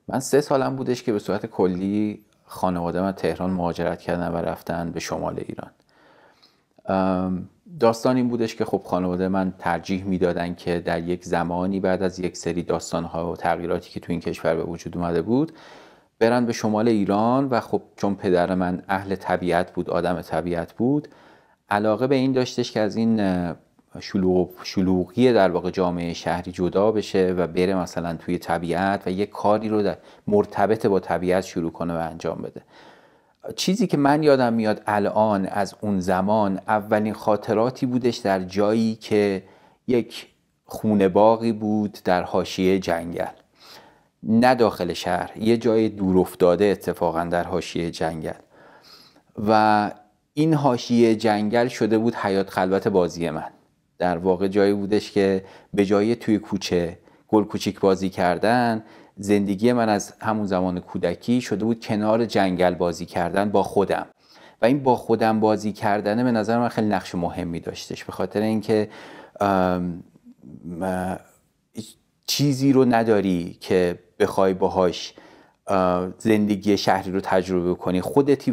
من 3 سالم بودش که به صورت کلی خانواده من تهران مهاجرت کردن و رفتن به شمال ایران. داستان این بودش که خب خانواده من ترجیح میدادن که در یک زمانی بعد از یک سری داستان‌ها و تغییراتی که تو این کشور به وجود اومده بود برن به شمال ایران و خب چون پدر من اهل طبیعت بود، آدم طبیعت بود، علاقه به این داشتش که از این شلوغی در واقع جامعه شهری جدا بشه و بره مثلا توی طبیعت و یک کاری رو در مرتبط با طبیعت شروع کنه و انجام بده. چیزی که من یادم میاد الان از اون زمان، اولین خاطراتی بودش در جایی که یک خونه باغی بود در حاشیه جنگل، نه داخل شهر، یه جای دور افتاده اتفاقا در حاشیه جنگل، و این حاشیه جنگل شده بود حیات خلوت بازی من. در واقع جایی بودش که به جای توی کوچه گل کوچیک بازی کردن، زندگی من از همون زمان کودکی شده بود کنار جنگل بازی کردن با خودم. و این با خودم بازی کردنه به نظر من خیلی نقش مهمی داشتش، به خاطر اینکه چیزی رو نداری که بخوای باهاش زندگی شهری رو تجربه کنی، خودتی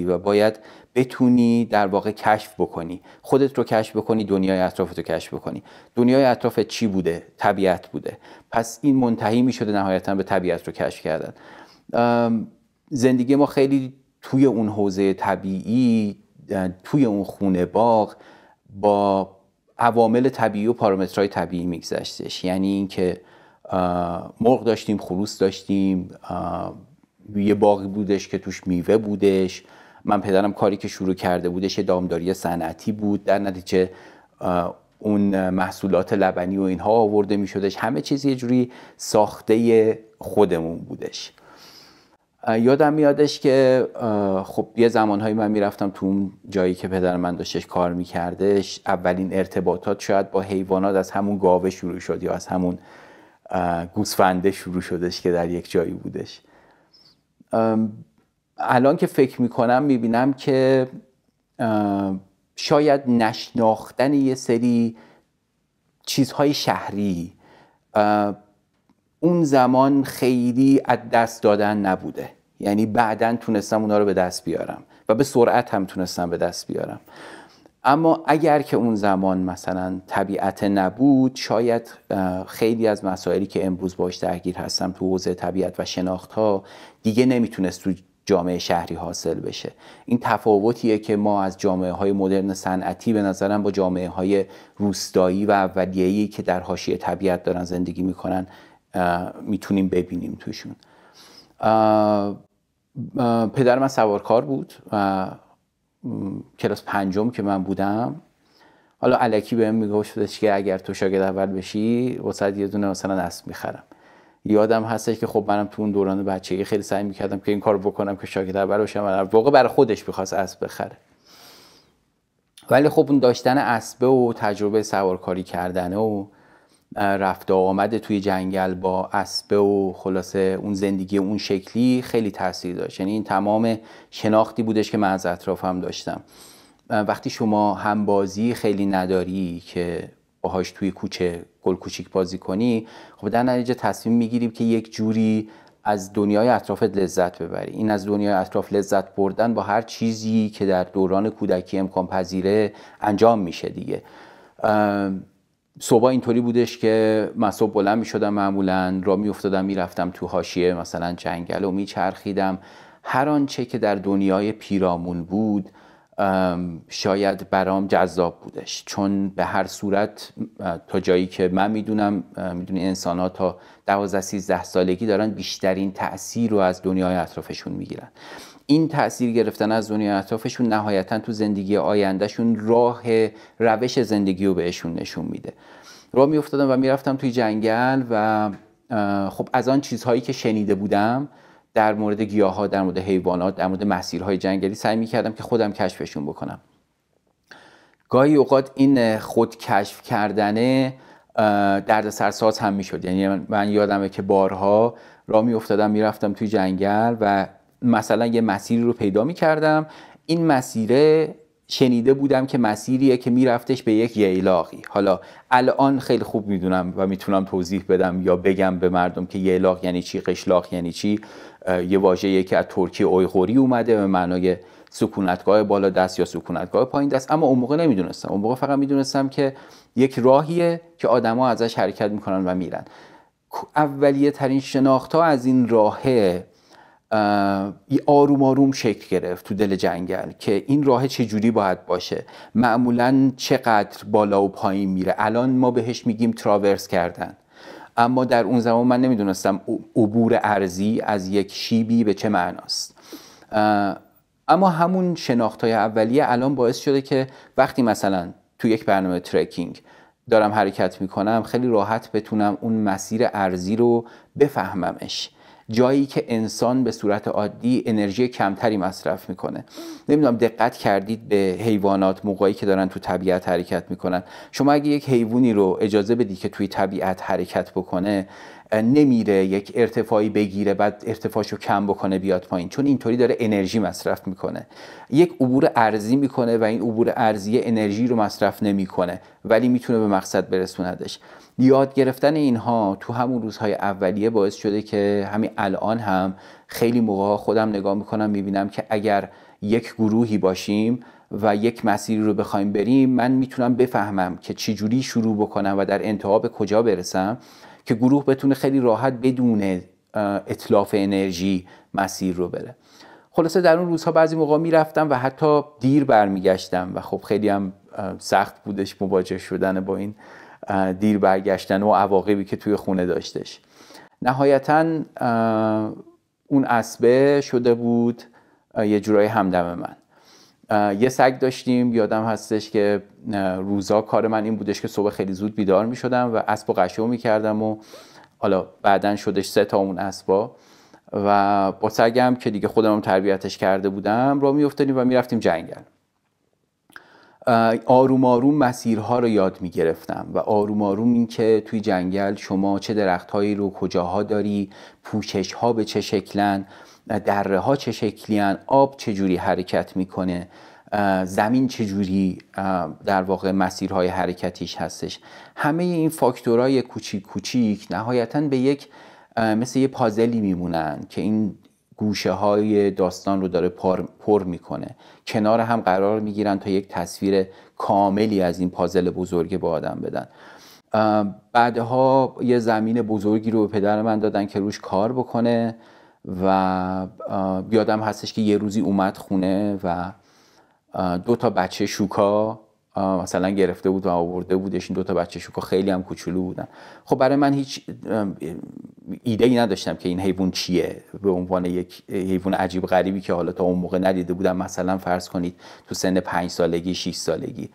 و باید بتونی در واقع کشف بکنی، خودت رو کشف بکنی، دنیای اطرافت رو کشف بکنی. دنیای اطرافت چی بوده؟ طبیعت بوده. پس این منتهی می شده نهایتا به طبیعت رو کشف کردن. زندگی ما خیلی توی اون حوزه طبیعی، توی اون خونه باغ، با عوامل طبیعی و پارامترهای طبیعی میگذشتش. یعنی اینکه مرغ داشتیم، خروس داشتیم، یه باغی بودش که توش میوه بودش. من پدرم کاری که شروع کرده بودش دامداری صنعتی بود، در نتیجه اون محصولات لبنی و اینها آورده میشدش. همه چیز یه جوری ساخته خودمون بودش. یادم میادش که خب یه زمانهایی من میرفتم تو اون جایی که پدر من داشتش کار میکردش. اولین ارتباطات شاید با حیوانات از همون گاوه شروع شد یا از همون گوسفنده شروع شدش که در یک جایی بودش. الان که فکر میکنم میبینم که شاید نشناختن یه سری چیزهای شهری اون زمان خیلی از دست دادن نبوده. یعنی بعداً تونستم اونا رو به دست بیارم و به سرعت هم تونستم به دست بیارم. اما اگر که اون زمان مثلا طبیعت نبود، شاید خیلی از مسائلی که امروز باش درگیر هستم تو حوزه طبیعت و شناخت‌ها دیگه نمیتونست تو جامعه شهری حاصل بشه. این تفاوتیه که ما از جامعه‌های مدرن صنعتی به نظرم با جامعه‌های روستایی و اولیه‌ای که در حاشیه طبیعت دارن زندگی میکنن میتونیم ببینیم توشون. پدر من سوارکار بود و کلاس 5 که من بودم، حالا الکی بهم میگفتش که اگر تو شاگرد اول بشی واسه یه دونه مثلا اسب میخرم. یادم هستش که خب منم تو اون دوران بچگی خیلی سعی میکردم که این کارو بکنم که شاگرد اول بشم. واقعا برای خودش میخواست اسب بخره، ولی خب اون داشتن اسب و تجربه سوارکاری کردن و رفت و آمد توی جنگل با اسب و خلاصه اون زندگی اون شکلی خیلی تاثیر داشت. یعنی این تمام شناختی بودش که من از اطرافم داشتم. وقتی شما همبازی خیلی نداری که باهاش توی کوچه گل کوچیک بازی کنی، خب در نتیجه تصمیم میگیری که یک جوری از دنیای اطرافت لذت ببری. این از دنیای اطراف لذت بردن با هر چیزی که در دوران کودکی امکان پذیره انجام میشه دیگه. صبح اینطوری بودش که من صبح بلند میشدم، معمولا را میافتادم میرفتم تو حاشیه مثلا جنگل و میچرخیدم. هر آنچه که در دنیای پیرامون بود شاید برام جذاب بودش، چون به هر صورت تا جایی که من میدونم، میدونی انسان ها تا 12-13 سالگی دارن بیشترین تأثیر رو از دنیای اطرافشون میگیرن. این تأثیر گرفتن از دنیای اطرافشون نهایتا تو زندگی آیندهشون روش زندگی رو بهشون نشون میده. راه میافتادم و میرفتم توی جنگل و خب از آن چیزهایی که شنیده بودم در مورد گیاها، در مورد حیوانات، در مورد مسیرهای جنگلی سعی میکردم که خودم کشفشون بکنم. گاهی اوقات این خود کشف کردنه دردسرساز هم میشد. یعنی من یادمه که بارها راه میافتادم میرفتم توی جنگل و مثلا یه مسیری رو پیدا میکردم. این مسیره شنیده بودم که مسیریه که میرفتش به یک ییلاقی. حالا الان خیلی خوب میدونم و میتونم توضیح بدم یا بگم به مردم که ییلاق یعنی چی، قشلاق یعنی چی. یه واژه‌ای که از ترکی اویغوری اومده به معنای سکونتگاه بالا دست یا سکونتگاه پایین دست، اما اون موقع نمیدونستم. اون موقع فقط میدونستم که یک راهیه که آدما ازش حرکت میکنن و میرن. اولیه ترین شناخت‌ها از این راهه آروم آروم شکل گرفت تو دل جنگل که این راه چجوری باید باشه، معمولاً چقدر بالا و پایین میره. الان ما بهش میگیم تراورس کردن، اما در اون زمان من نمیدونستم عبور ارضی از یک شیبی به چه معناست. اما همون شناخت‌های اولیه الان باعث شده که وقتی مثلا تو یک برنامه ترکینگ دارم حرکت میکنم خیلی راحت بتونم اون مسیر ارضی رو بفهممش، جایی که انسان به صورت عادی انرژی کمتری مصرف میکنه. نمیدونم دقت کردید به حیوانات موقعی که دارن تو طبیعت حرکت میکنن. شما اگه یک حیوانی رو اجازه بدی که توی طبیعت حرکت بکنه، نمیره یک ارتفاعی بگیره بعد ارتفاعشو کم بکنه بیاد پایین، چون اینطوری داره انرژی مصرف میکنه. یک عبور ارضی میکنه و این عبور ارضی انرژی رو مصرف نمیکنه ولی میتونه به مقصد برسوندش. یاد گرفتن اینها تو همون روزهای اولیه باعث شده که همین الان هم خیلی موقع خودم نگاه میکنم میبینم که اگر یک گروهی باشیم و یک مسیری رو بخوایم بریم، من میتونم بفهمم که چی جوری شروع بکنم و در انتها به کجا برسم که گروه بتونه خیلی راحت بدون اتلاف انرژی مسیر رو بره. خلاصه در اون روزها بعضی موقع میرفتم و حتی دیر برمیگشتم و خب خیلی هم سخت بودش مواجه شدن با این دیر برگشتن و عواقبی که توی خونه داشتش. نهایتاً اون اسبه شده بود یه جورای همدم من. یه سگ داشتیم، یادم هستش که روزا کار من این بودش که صبح خیلی زود بیدار می شدم و اسبو قشو می کردم و حالا بعدن شدش 3 تا اون اسبا و با سگم که دیگه خودم تربیتش کرده بودم را می افتادیم و می رفتیم جنگل. آروم آروم مسیرها رو یاد می گرفتم و آروم آروم این که توی جنگل شما چه درختهایی رو کجاها داری، پوشش ها به چه شکلن، دره ها چه شکلیان، آب چجوری حرکت میکنه، زمین چجوری در واقع مسیرهای حرکتیش هستش. همه این فاکتورهای کوچیک کوچیک نهایتاً به یک مثل یه پازلی میمونن که این گوشه های داستان رو داره پر میکنه، کنار هم قرار میگیرن تا یک تصویر کاملی از این پازل بزرگ به آدم بدن. بعدها یه زمین بزرگی رو به پدر من دادن که روش کار بکنه و یادم هستش که یه روزی اومد خونه و 2 تا بچه شوکا مثلا گرفته بود و آورده بودش. این 2 تا بچه شوکا خیلی هم کوچولو بودن. خب برای من هیچ ایده ای نداشتم که این حیوان چیه، به عنوان یک حیوان عجیب غریبی که حالا تا اون موقع ندیده بودم، مثلا فرض کنید تو سن 5 سالگی 6 سالگی.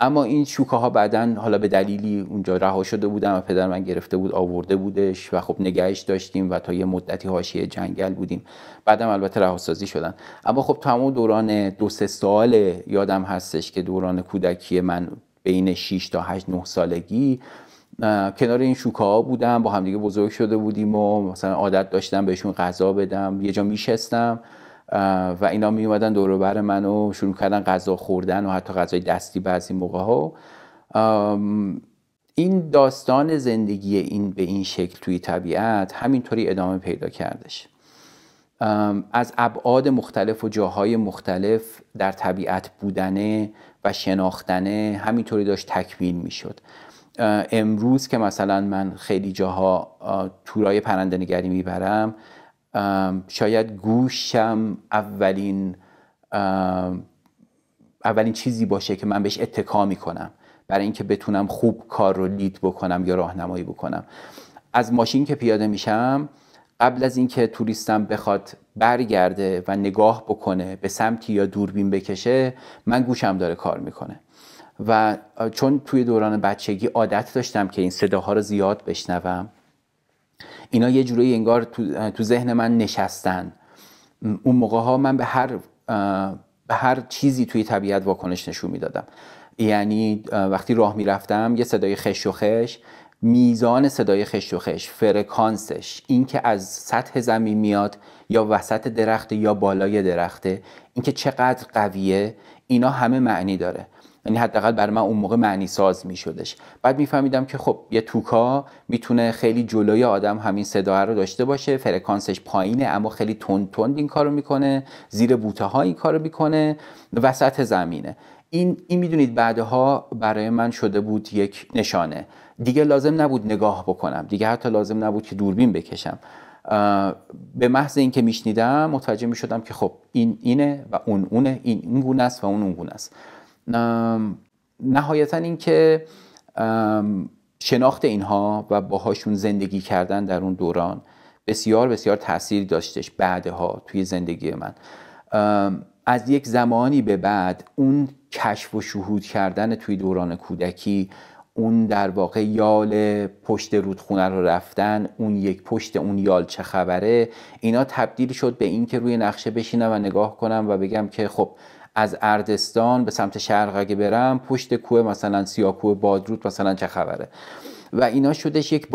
اما این شوکاها بعدن حالا به دلیلی اونجا رها شده بودن و پدر من گرفته بود آورده بودش و خب نگهش داشتیم و تا یه مدتی حاشیه جنگل بودیم. بعدم البته رهاسازی شدن. اما خب تمام دوران 2-3 سال یادم هستش که دوران کودکی من بین 6 تا 8-9 سالگی کنار این شوکاها بودم، با همدیگه بزرگ شده بودیم و مثلا عادت داشتم بهشون غذا بدم. یه جا میشستم و اینا می اومدن دور و بر منو شروع کردن غذا خوردن و حتی غذای دستی بعضی موقع ها. این داستان زندگی این به این شکل توی طبیعت همینطوری ادامه پیدا کردش. از ابعاد مختلف و جاهای مختلف در طبیعت بودنه و شناختنه همینطوری داشت تکمیل میشد. امروز که مثلا من خیلی جاها تورای پرنده نگری میبرم، شاید گوشم اولین چیزی باشه که من بهش اتکا میکنم برای اینکه بتونم خوب کار رو لید بکنم یا راهنمایی بکنم. از ماشین که پیاده میشم، قبل از اینکه توریستم بخواد برگرده و نگاه بکنه به سمتی یا دوربین بکشه، من گوشم داره کار میکنه. و چون توی دوران بچگی عادت داشتم که این صداها رو زیاد بشنوم، اینا یه جوری انگار تو ذهن من نشستن. اون موقع ها من به هر چیزی توی طبیعت واکنش نشون میدادم. یعنی وقتی راه میرفتم یه صدای خش و خش، میزان صدای خش و خش، فرکانسش، این که از سطح زمین میاد یا وسط درخت یا بالای درخته، این که چقدر قویه، اینا همه معنی داره. یعنی حداقل برای من اون موقع معنی ساز میشدش. بعد میفهمیدم که خب یه توکا میتونه خیلی جلوی آدم همین صدا رو داشته باشه، فرکانسش پایینه اما خیلی تند تند این کارو میکنه، زیر بوته ها این کارو میکنه، وسط زمینه. این میدونید بعدها برای من شده بود یک نشانه. دیگه لازم نبود نگاه بکنم، دیگه حتی لازم نبود که دوربین بکشم. به محض اینکه میشنیدم متوجه میشدم که خب این اینه و اون اونه، این گونه است و اون گونه است. نهایتا اینکه شناخت اینها و باهاشون زندگی کردن در اون دوران بسیار بسیار تاثیر داشتش بعدها توی زندگی من. از یک زمانی به بعد اون کشف و شهود کردن توی دوران کودکی، اون در واقع یال پشت رودخونه رو رفتن، اون یک پشت اون یال چه خبره، اینا تبدیل شد به این که روی نقشه بشینم و نگاه کنم و بگم که خب از اردستان به سمت شرق اگه برم پشت کوه مثلا سیاکوه بادرود مثلا چه خبره. و اینا شدش یک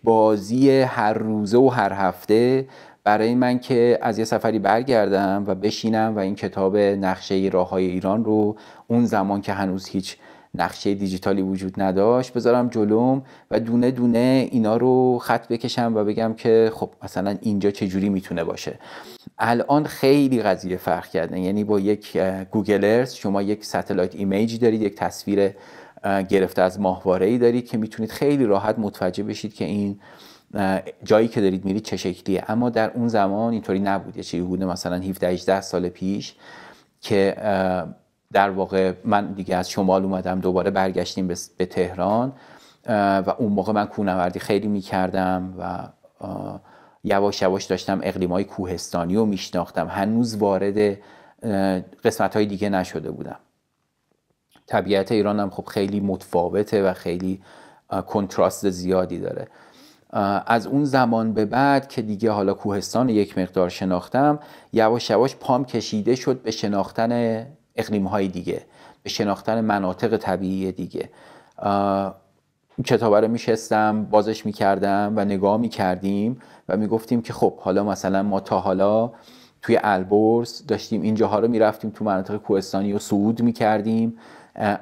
بازی هر روزه و هر هفته برای من که از یه سفری برگردم و بشینم و این کتاب نقشه راههای ایران رو، اون زمان که هنوز هیچ نقشه دیجیتالی وجود نداشت، بذارم جلوم و دونه دونه اینا رو خط بکشم و بگم که خب مثلا اینجا چجوری میتونه باشه. الان خیلی قضیه فرق کرده. یعنی با یک گوگل ارث شما یک ستلایت ایمیج دارید، یک تصویر گرفته از ماهواره‌ای دارید که میتونید خیلی راحت متوجه بشید که این جایی که دارید میرید چه شکلیه. اما در اون زمان اینطوری نبود. یه چیزی بوده مثلا 17-18 سال پیش که در واقع من دیگه از شمال اومدم دوباره برگشتیم به تهران و اون موقع من کوهنوردی خیلی میکردم و یواش یواش داشتم اقلیم‌های کوهستانی رو میشناختم. هنوز وارد قسمت‌های دیگه نشده بودم. طبیعت ایران هم خب خیلی متفاوته و خیلی کنتراست زیادی داره. از اون زمان به بعد که دیگه حالا کوهستان یک مقدار شناختم، یواش یواش پام کشیده شد به شناختن اقلیم‌های دیگه، به شناختن مناطق طبیعی دیگه. کتابه رو میشستم بازش میکردم و نگاه میکردیم و میگفتیم که خب حالا مثلا ما تا حالا توی البرز داشتیم اینجاها رو میرفتیم تو مناطق کوهستانی و صعود میکردیم،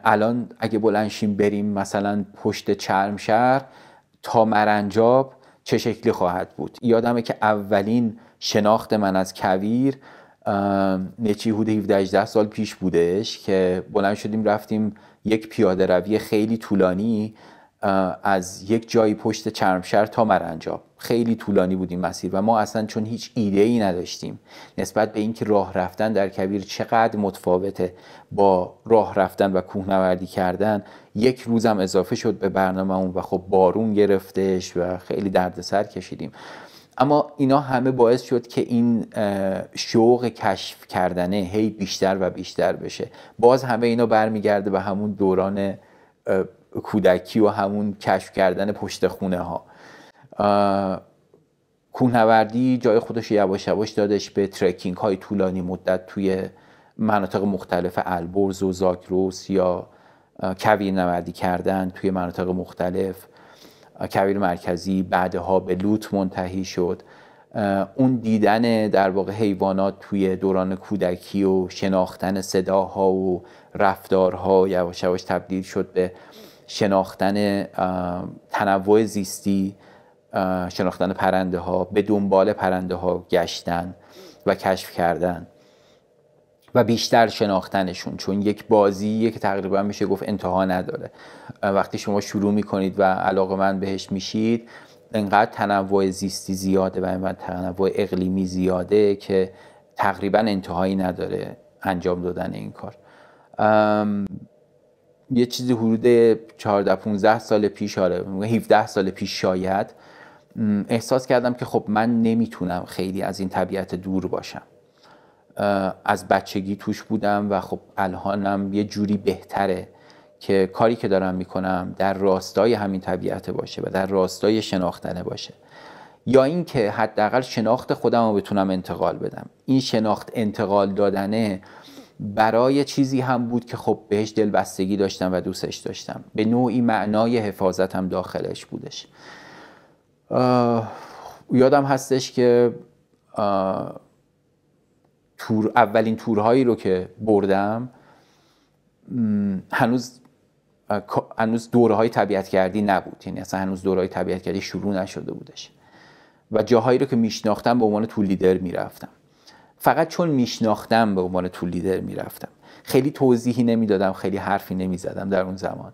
الان اگه بلنشیم بریم مثلا پشت چرمشهر تا مرنجاب چه شکلی خواهد بود. یادمه که اولین شناخت من از کویر نچی حدود 17-18 سال پیش بودش که بلند شدیم رفتیم یک پیاده روی خیلی طولانی از یک جایی پشت چرمشهر تا مرنجاب. خیلی طولانی بود این مسیر و ما اصلا چون هیچ ایده ای نداشتیم نسبت به اینکه راه رفتن در کویر چقدر متفاوته با راه رفتن و کوهنوردی کردن، یک روزم اضافه شد به برنامه‌مون و خب بارون گرفتش و خیلی دردسر کشیدیم. اما اینا همه باعث شد که این شوق کشف کردنه هی بیشتر و بیشتر بشه. باز همه اینا برمیگرده به همون دوران کودکی و همون کشف کردن پشت خونه ها. کوهنوردی جای خودش یواش یواش دادش به ترکینگ های طولانی مدت توی مناطق مختلف البرز و زاگرس یا کویرنوردی کردن توی مناطق مختلف. کویر مرکزی بعدها به لوت منتهی شد. اون دیدن در واقع حیوانات توی دوران کودکی و شناختن صداها و رفتارها یواش یواش تبدیل شد به شناختن تنوع زیستی، شناختن پرنده ها، به دنبال پرنده ها گشتن و کشف کردن و بیشتر شناختنشون، چون یک بازیه که تقریبا میشه گفت انتها نداره. وقتی شما شروع میکنید و علاقه‌مند بهش میشید انقدر تنوع زیستی زیاده و انقدر تنوع اقلیمی زیاده که تقریبا انتهایی نداره انجام دادن این کار. یه چیزی حدود 14-15 سال پیش، 17 سال پیش شاید، احساس کردم که خب من نمیتونم خیلی از این طبیعت دور باشم. از بچگی توش بودم و خب الانم یه جوری بهتره که کاری که دارم میکنم در راستای همین طبیعت باشه و در راستای شناختنه باشه، یا این که حداقل شناخت خودم رو بتونم انتقال بدم. این شناخت انتقال دادنه برای چیزی هم بود که خب بهش دلبستگی داشتم و دوستش داشتم، به نوعی معنای حفاظتم داخلش بودش. یادم هستش که اولین تورهایی رو که بردم هنوز دوره‌های طبیعتگردی نبود، یعنی اصلا هنوز دوره‌های طبیعتگردی شروع نشده بودش و جاهایی رو که میشناختم به عنوان تول لیدر میرفتم. فقط چون میشناختم به عنوان تول لیدر میرفتم، خیلی توضیحی نمیدادم، خیلی حرفی نمیزدم در اون زمان.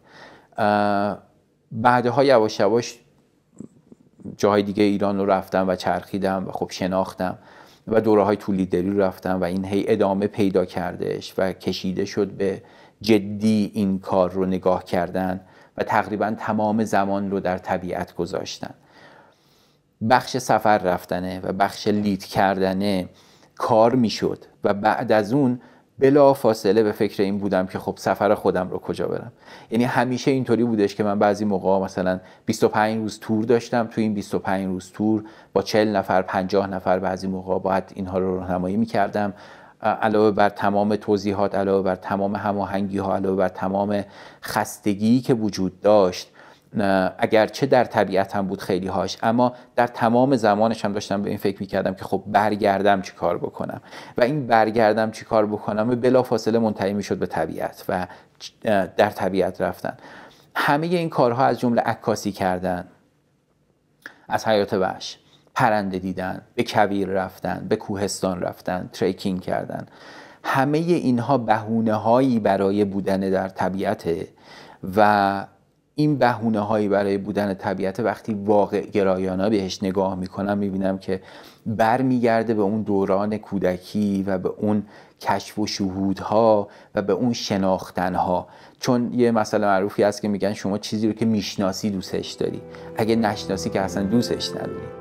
بعدها یواش یواش جاهای دیگه ایران رو رفتم و چرخیدم و خب شناختم و دوره‌های تول لیدری رو رفتم و این هی ادامه پیدا کردش و کشیده شد به جدی این کار رو نگاه کردن و تقریبا تمام زمان رو در طبیعت گذاشتن. بخش سفر رفتنه و بخش لید کردنه کار میشد و بعد از اون بلا فاصله به فکر این بودم که خب سفر خودم رو کجا برم. یعنی همیشه اینطوری بودش که من بعضی موقع مثلا 25 روز تور داشتم، تو این 25 روز تور با 40 نفر 50 نفر بعضی موقع باید اینها رو راهنمایی میکردم، علاوه بر تمام توضیحات، علاوه بر تمام هماهنگی ها، علاوه بر تمام خستگی که وجود داشت، اگرچه در طبیعت هم بود خیلی هاش، اما در تمام زمانش هم داشتم به این فکر میکردم که خب برگردم چی کار بکنم و این برگردم چی کار بکنم بلا فاصله منتهی میشد به طبیعت و در طبیعت رفتن. همه این کارها از جمله عکاسی کردن از حیات وحش، پرنده دیدن، به کویر رفتن، به کوهستان رفتن، تریکینگ کردن، همه اینها بهونه‌هایی برای بودن در طبیعته و این بهونه‌هایی برای بودن طبیعت وقتی واقع گرایانه بهش نگاه میکنم میبینم که برمیگرده به اون دوران کودکی و به اون کشف و شهودها و به اون شناختنها. چون یه مسئله معروفی هست که میگن شما چیزی رو که میشناسی دوستش داری، اگه نشناسی که اصلا دوستش نداری.